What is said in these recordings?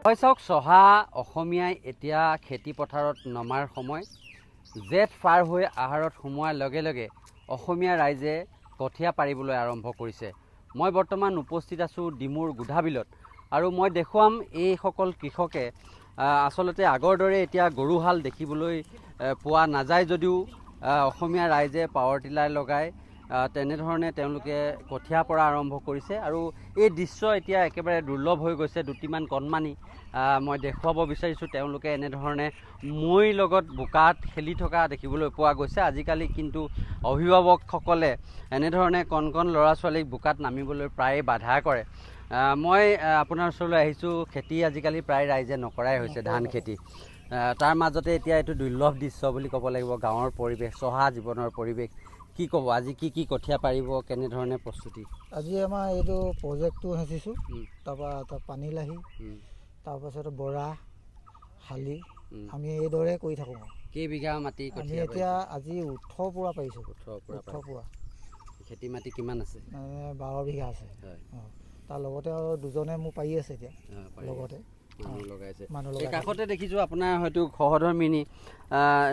হয় চাওক চহা অসমীয়াই এতিয়া খেতি পথাৰত নমাৰ সময় জেঠ পাৰ হৈ আহাৰত সোমোৱাৰ লগে লগে অসমীয়া ৰাইজে কঠীয়া পাৰিবলৈ আৰম্ভ কৰিছে। মই বৰ্তমান উপস্থিত আছোঁ ডিমুৰ গোধাবিলত আৰু মই দেখুৱাম এইসকল কৃষকে আচলতে আগৰ দৰে এতিয়া গৰুহাল দেখিবলৈ পোৱা নাযায় যদিও অসমীয়া ৰাইজে পাৱাৰ টিলাৰ লগাই তেনেধৰণে তেওঁলোকে কঠীয়া পৰা আৰম্ভ কৰিছে আৰু এই দৃশ্য এতিয়া একেবাৰে দুৰ্লভ হৈ গৈছে। দুটিমান কণমানি মই দেখুৱাব বিচাৰিছোঁ তেওঁলোকে এনেধৰণে মৈৰ লগত বোকাত খেলি থকা দেখিবলৈ পোৱা গৈছে। আজিকালি কিন্তু অভিভাৱকসকলে এনেধৰণে কণ কণ ল'ৰা ছোৱালীক বোকাত নামিবলৈ প্ৰায়ে বাধা কৰে। মই আপোনাৰ ওচৰলৈ আহিছোঁ। খেতি আজিকালি প্ৰায় ৰাইজে নকৰাই হৈছে ধান খেতি। তাৰ মাজতে এতিয়া এইটো দুৰ্লভ দৃশ্য বুলি ক'ব লাগিব। গাঁৱৰ পৰিৱেশ, চহা জীৱনৰ পৰিৱেশ। কি ক'ব আজি কি কি কঠীয়া পাৰিব, কেনেধৰণে প্ৰস্তুতি? আজি আমাৰ এইটো প্ৰজেক্টটো হেঁচিছোঁ, তাৰপৰা পানীলাহি, তাৰপাছত বৰা, শালি, আমি এইদৰে কৰি থাকোঁ। কেইবিঘা মাটি আমি এতিয়া আজি 18 পোৰা পাৰিছোঁ। 18 পোৰা। খেতি মাটি কিমান আছে? 12 বিঘা আছে। তাৰ লগতে আৰু দুজনে মোৰ পাৰি আছে এতিয়া লগতে মানুহ লগাইছে। মানুহ এই কাষতে দেখিছোঁ আপোনাৰ হয়তো সহধৰ্মিনী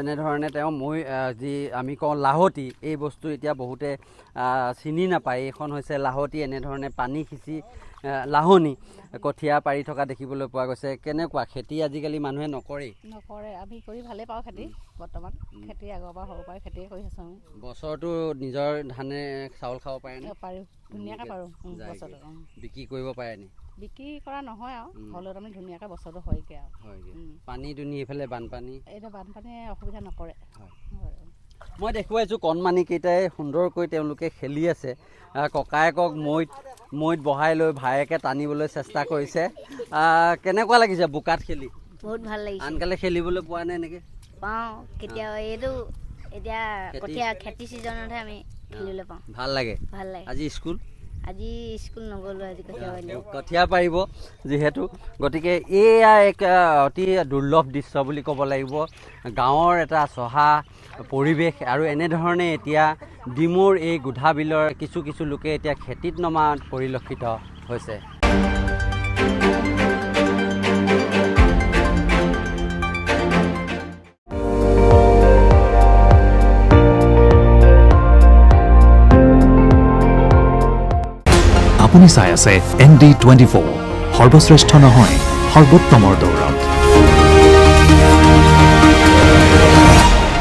এনেধৰণে তেওঁ মই যি আমি কওঁ লাহতি, এই বস্তু এতিয়া বহুতে চিনি নাপায়। এইখন হৈছে লাহতি। এনেধৰণে পানী সিঁচি লাহনি কঠীয়া পাৰি থকা দেখিবলৈ পোৱা গৈছে। কেনেকুৱা খেতি আজিকালি মানুহে নকৰে? আমি কৰি ভালেই পাওঁ খেতি। বৰ্তমান খেতি আগৰ পৰা সৰুৰ পৰাই খেতিয়ে কৰি আছোঁ আমি। বছৰটো নিজৰ ধানে চাউল খাব পাৰে নে? পাৰোঁ, ধুনীয়াকৈ পাৰোঁ বছৰটো। বিক্ৰী কৰিব পাৰে নি? বিক্ৰী কৰা নহয় আৰু হ'লেও তাৰমানে ধুনীয়াকৈ বছৰটো হয়গৈ আৰু। পানী দুনি এইফালে বানপানী? এতিয়া বানপানীয়ে অসুবিধা নকৰে। মই দেখুৱাইছোঁ কণমানিকেইটাই সুন্দৰকৈ তেওঁলোকে খেলি আছে। ককায়েকক মৈত বহাই লৈ ভায়েকে টানিবলৈ চেষ্টা কৰিছে। কেনেকুৱা লাগিছে বোকাত খেলি? বহুত ভাল লাগিছে। আনকালে খেলিবলৈ পোৱা নাই এনেকৈ? পাওঁ কেতিয়াবা। এইটো এতিয়া কঠীয়া খেতি ছিজনতহে আমি খেলিবলৈ পাওঁ। ভাল লাগে? ভাল লাগে। আজি স্কুল নগ'লোঁ। আজি কঠীয়া পাৰিব যিহেতু, গতিকে এয়া এক অতি দুৰ্লভ দৃশ্য বুলি ক'ব লাগিব। গাঁৱৰ এটা চহা পৰিৱেশ আৰু এনেধৰণে এতিয়া ডিমুৰ এই গোধাবিলৰ কিছু লোকে এতিয়া খেতিত নমা পৰিলক্ষিত হৈছে। আপুনি চাই আছে ND24, সৰ্বশ্ৰেষ্ঠ নহয় সৰ্বোত্তমৰ দৌৰ।